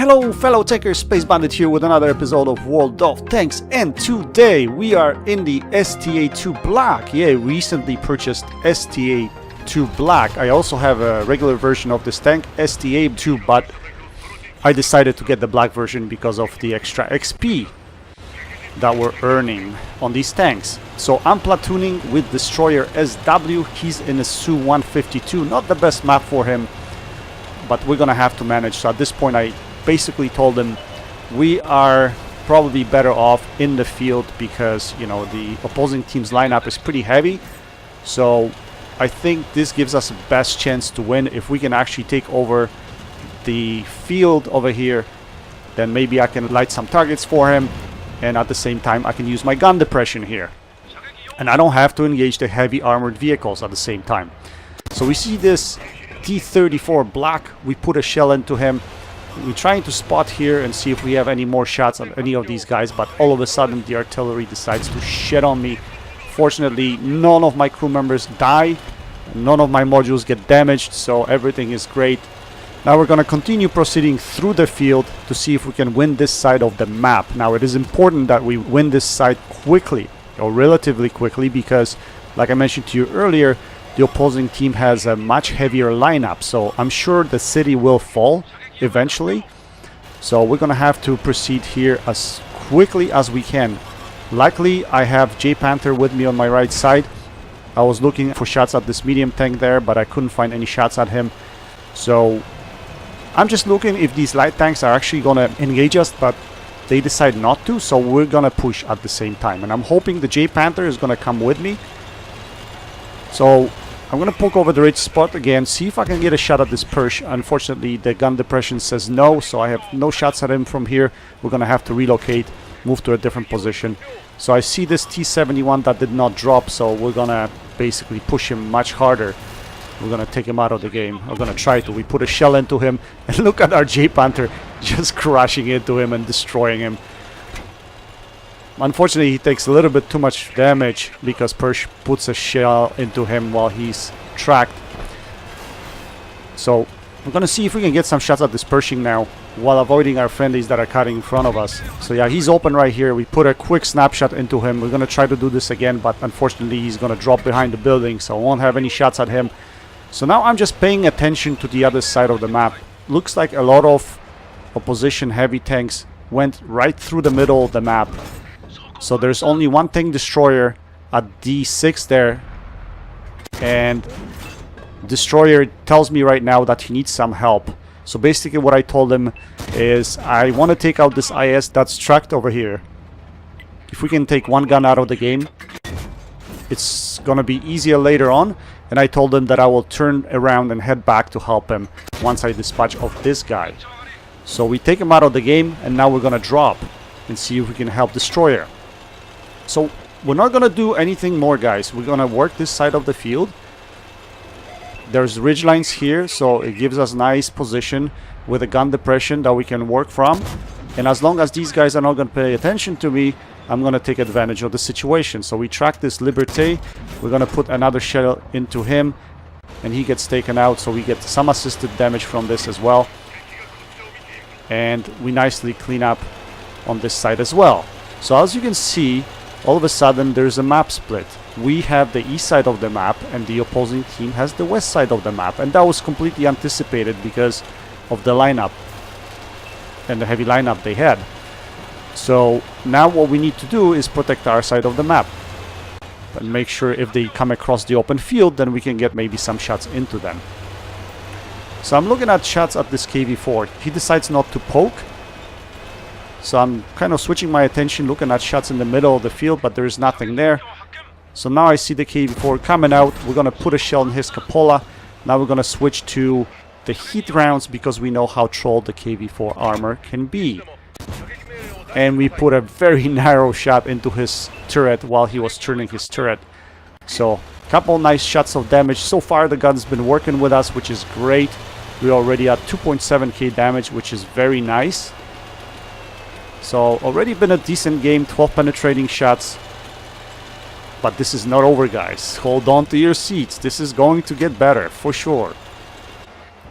Hello fellow techers, Space Bandit here with another episode of World of Tanks, and today we are in the STA-2 Black. Yeah, recently purchased STA-2 Black. I also have a regular version of this tank, STA-2, but I decided to get the black version because of the extra XP that we're earning on these tanks. So I'm platooning with Destroyer SW. He's in a Su-152, not the best map for him, but we're gonna have to manage. So at this point I basically told him we are probably better off in the field because, you know, the opposing team's lineup is pretty heavy. So I think this gives us the best chance to win. If we can actually take over the field over here, then maybe I can light some targets for him, and at the same time I can use my gun depression here, and I don't have to engage the heavy armored vehicles at the same time. So we see this T-34 Black. We put a shell into him. We're trying to spot here and see if we have any more shots on any of these guys, but all of a sudden the artillery decides to shit on me. Fortunately, none of my crew members die, none of my modules get damaged, so everything is great. Now we're going to continue proceeding through the field to see if we can win this side of the map. Now it is important that we win this side quickly, or relatively quickly, because like I mentioned to you earlier, the opposing team has a much heavier lineup, so I'm sure the city will fall eventually. So we're gonna have to proceed here as quickly as we can. Luckily I have J Panther with me on my right side. I was looking for shots at this medium tank there, but I couldn't find any shots at him. So I'm just looking if these light tanks are actually gonna engage us, but they decide not to, so we're gonna push at the same time. And I'm hoping the J Panther is gonna come with me. So I'm gonna poke over the ridge spot again, see if I can get a shot at this Persh. Unfortunately, the gun depression says no, so I have no shots at him from here. We're gonna have to relocate, move to a different position. So I see this T-71 that did not drop, so we're gonna basically push him much harder. We're gonna take him out of the game. We're gonna try to. We put a shell into him, and look at our J Panther just crashing into him and destroying him. Unfortunately, he takes a little bit too much damage because Persh puts a shell into him while he's tracked. So we're gonna see if we can get some shots at this Pershing now while avoiding our friendlies that are cutting in front of us. So yeah, he's open right here. We put a quick snapshot into him. We're gonna try to do this again, but unfortunately he's gonna drop behind the building, so I won't have any shots at him. So now I'm just paying attention to the other side of the map. Looks like a lot of opposition heavy tanks went right through the middle of the map. So there's only one tank destroyer at D6 there, and Destroyer tells me right now that he needs some help. So basically what I told him is I want to take out this IS that's tracked over here. If we can take one gun out of the game, it's gonna be easier later on. And I told him that I will turn around and head back to help him once I dispatch of this guy. So we take him out of the game, and now we're gonna drop and see if we can help Destroyer. So we're not gonna do anything more, guys. We're gonna work this side of the field. There's ridge lines here, so it gives us nice position with a gun depression that we can work from. And as long as these guys are not gonna pay attention to me, I'm gonna take advantage of the situation. So we track this Liberté. We're gonna put another shell into him, and he gets taken out, so we get some assisted damage from this as well. And we nicely clean up on this side as well. So as you can see, all of a sudden there's a map split. We have the east side of the map, and the opposing team has the west side of the map, and that was completely anticipated because of the lineup and the heavy lineup they had. So now what we need to do is protect our side of the map and make sure if they come across the open field, then we can get maybe some shots into them. So I'm looking at shots at this KV-4. He decides not to poke, so I'm kind of switching my attention, looking at shots in the middle of the field, but there is nothing there. So now I see the KV-4 coming out. We're gonna put a shell in his cupola. Now we're gonna switch to the heat rounds because we know how trolled the KV-4 armor can be. And we put a very narrow shot into his turret while he was turning his turret. So a couple nice shots of damage. So far the gun's been working with us, which is great. We're already at 2.7k damage, which is very nice. So already been a decent game, 12 penetrating shots. But this is not over, guys. Hold on to your seats. This is going to get better, for sure.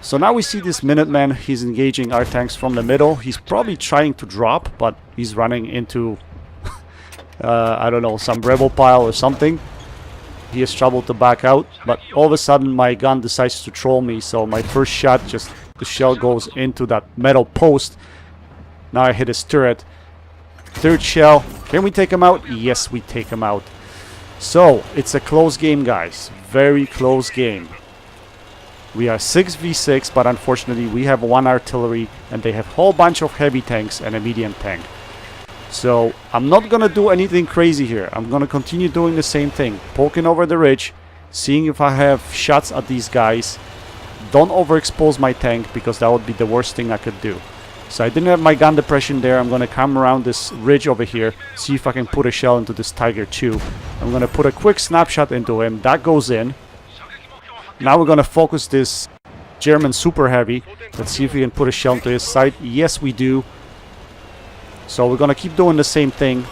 So now we see this Minuteman. He's engaging our tanks from the middle. He's probably trying to drop, but he's running into, I don't know, some rebel pile or something. He has trouble to back out, but all of a sudden my gun decides to troll me. So my first shot, just the shell goes into that metal post. Now I hit his turret. Third shell. Can we take him out? Yes, we take him out. So it's a close game, guys. Very close game. We are 6v6, but unfortunately we have one artillery and they have a whole bunch of heavy tanks and a medium tank. So I'm not gonna do anything crazy here. I'm gonna continue doing the same thing. Poking over the ridge, seeing if I have shots at these guys. Don't overexpose my tank, because that would be the worst thing I could do. So I didn't have my gun depression there. I'm gonna come around this ridge over here, see if I can put a shell into this Tiger 2. I'm gonna put a quick snapshot into him. That goes in. Now we're gonna focus this German super heavy. Let's see if we can put a shell into his sight. Yes, we do. So we're gonna keep doing the same thing.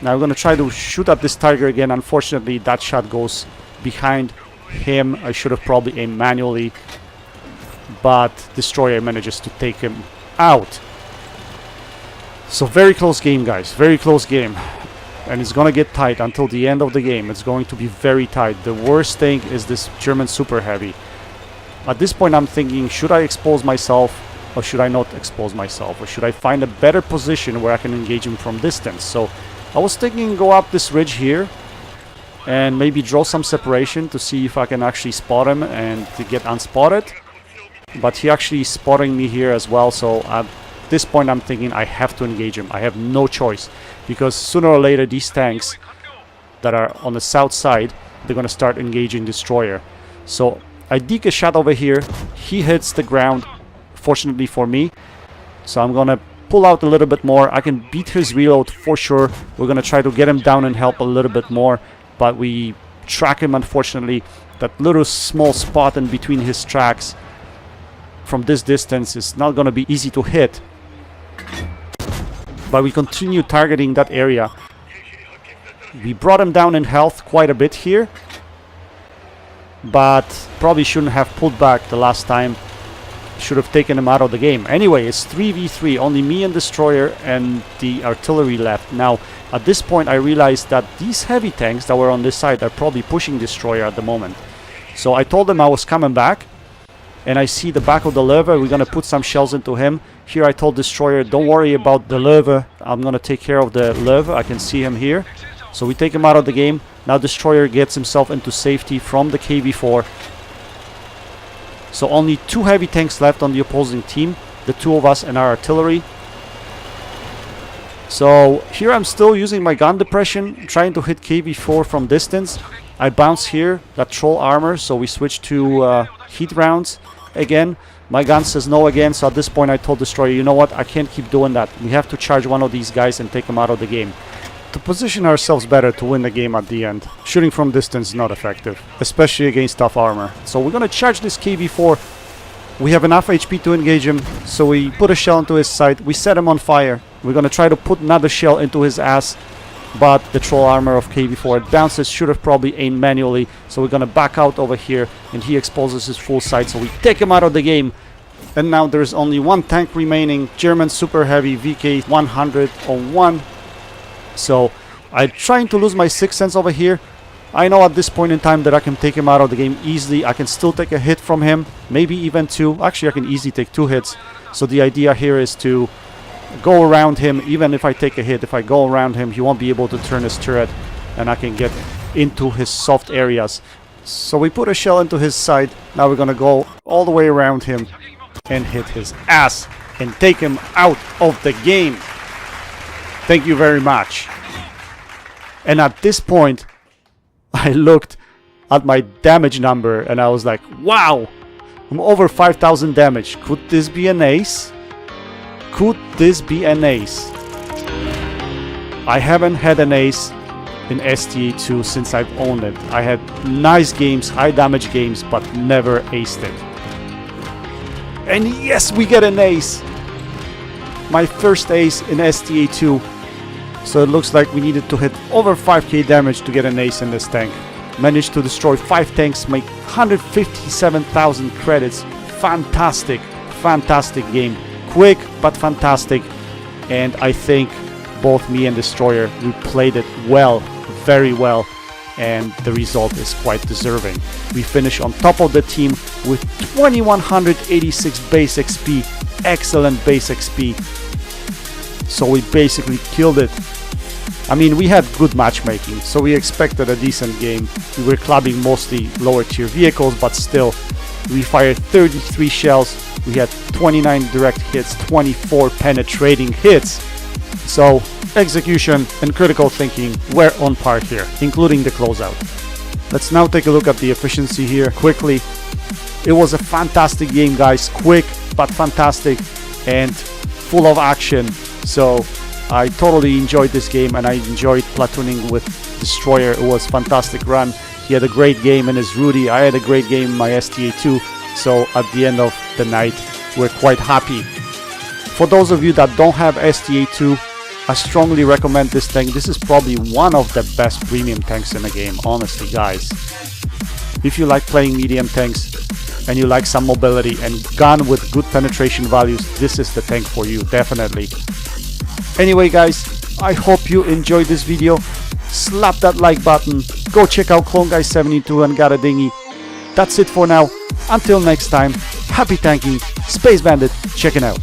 Now we're gonna try to shoot at this Tiger again. Unfortunately, that shot goes behind him. I should have probably aimed manually, but Destroyer manages to take him out. So very close game, guys. Very close game. And it's gonna get tight until the end of the game. It's going to be very tight. The worst thing is this German super heavy. At this point I'm thinking, should I expose myself or should I not expose myself? Or should I find a better position where I can engage him from distance? So I was thinking go up this ridge here and maybe draw some separation to see if I can actually spot him and to get unspotted. But he actually is spotting me here as well, so at this point I'm thinking I have to engage him. I have no choice, because sooner or later these tanks that are on the south side, they're gonna start engaging Destroyer. So I deke a shot over here. He hits the ground, fortunately for me. So I'm gonna pull out a little bit more. I can beat his reload for sure. We're gonna try to get him down and help a little bit more, but we track him, unfortunately. That little small spot in between his tracks from this distance is not gonna be easy to hit. But we continue targeting that area. We brought him down in health quite a bit here, but probably shouldn't have pulled back the last time. Should have taken him out of the game. Anyway, it's 3v3, only me and Destroyer and the artillery left. Now at this point I realized that these heavy tanks that were on this side are probably pushing Destroyer at the moment. So I told them I was coming back, and I see the back of the lever. We're gonna put some shells into him. Here I told Destroyer, don't worry about the lever, I'm gonna take care of the lever. I can see him here. So we take him out of the game. Now Destroyer gets himself into safety from the KV-4. So only 2 heavy tanks left on the opposing team, the 2 of us and our artillery. So here I'm still using my gun depression, trying to hit KV-4 from distance. I bounce here, got troll armor, so we switch to heat rounds again. My gun says no again, so at this point I told Destroyer, you know what, I can't keep doing that. We have to charge one of these guys and take them out of the game, to position ourselves better to win the game at the end. Shooting from distance is not effective, especially against tough armor. So we're gonna charge this KV-4. We have enough HP to engage him, so we put a shell into his sight. We set him on fire. We're gonna try to put another shell into his ass, but the troll armor of KV-4, it bounces. Should have probably aimed manually, so we're gonna back out over here and he exposes his full sight, so we take him out of the game. And now there's only one tank remaining, German super heavy VK-101. So I'm trying to lose my sixth sense over here. I know at this point in time that I can take him out of the game easily. I can still take a hit from him, maybe even 2. Actually, I can easily take 2 hits. So the idea here is to go around him. Even if I take a hit, if I go around him, he won't be able to turn his turret, and I can get into his soft areas. So we put a shell into his side. Now we're gonna go all the way around him and hit his ass and take him out of the game. Thank you very much. And at this point I looked at my damage number and I was like, wow, I'm over 5,000 damage. Could this be an ace? Could this be an ace? I haven't had an ace in STA-2 since I've owned it. I had nice games, high damage games, but never aced it. And yes, we get an ace! My first ace in STA-2. So it looks like we needed to hit over 5k damage to get an ace in this tank. Managed to destroy 5 tanks, make 157,000 credits, fantastic game. Quick but fantastic, and I think both me and Destroyer, we played it well, very well, and the result is quite deserving. We finish on top of the team with 2186 base XP, excellent base XP. So we basically killed it. I mean, we had good matchmaking, so we expected a decent game. We were clubbing mostly lower tier vehicles, but still, we fired 33 shells. We had 29 direct hits, 24 penetrating hits. So execution and critical thinking were on par here, including the closeout. Let's now take a look at the efficiency here quickly. It was a fantastic game, guys. Quick but fantastic and full of action. So I totally enjoyed this game, and I enjoyed platooning with Destroyer. It was a fantastic run. He had a great game in his Rudy. I had a great game in my STA-2. So at the end of the night, we're quite happy. For those of you that don't have STA-2, I strongly recommend this tank. This is probably one of the best premium tanks in the game, honestly, guys. If you like playing medium tanks and you like some mobility and gun with good penetration values, this is the tank for you, definitely. Anyway, guys, I hope you enjoyed this video. Slap that like button. Go check out Clone Guy 72 and Got a Dinghy. That's it for now. Until next time, happy tanking. Space Bandit checking out.